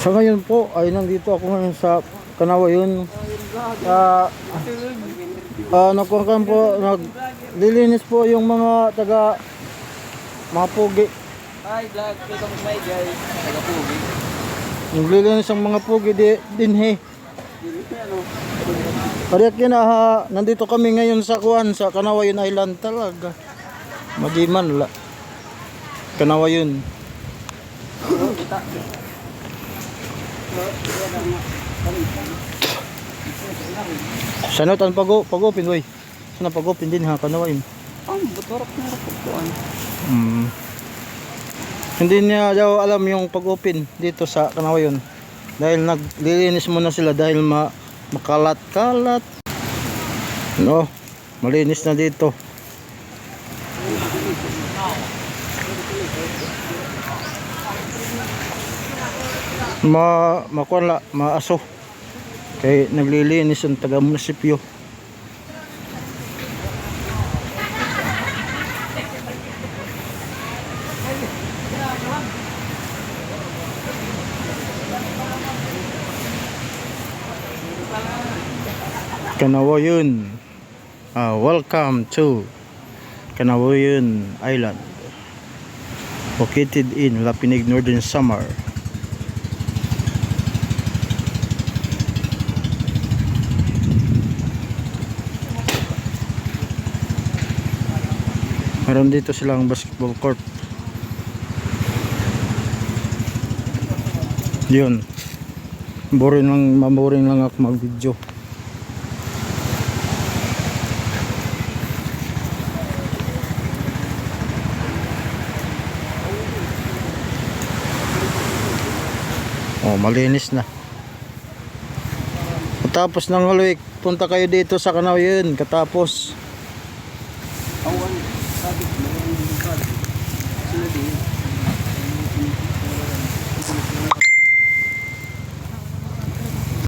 Sa ngayon po ay nandito ako ngayon sa Kanawayon. Nagkuhan po, naglilinis po yung mga taga mga pugi. Hi vlog, welcome to my guys. Taga Pugi. Naglilinis ang mga pugi dinhi. Kaya nandito kami ngayon sa sa Kanawayon Island talaga. Madiman la. Kanawayon. Sana tan pagupin boy. Sana pagupin din ha Kanawayon. Butorok na pagkuan. Hindi niya daw alam yung pag-open dito sa Kanawayon dahil naglilinis muna sila dahil makalat-kalat. No, malinis na dito. Makuha maaso kay naglilinis ang taga munisipyo. Kanawayon. Welcome to Kanawayon Island, located in Lapinig, Northern Samar. Meron dito silang basketball court. Yun. Maboring lang ako mag-video. Oh, malinis na. Tapos ng halik, punta kayo dito sa Kanawayon katapos. Awan, sabi ko, mayroon din ka. Sila din.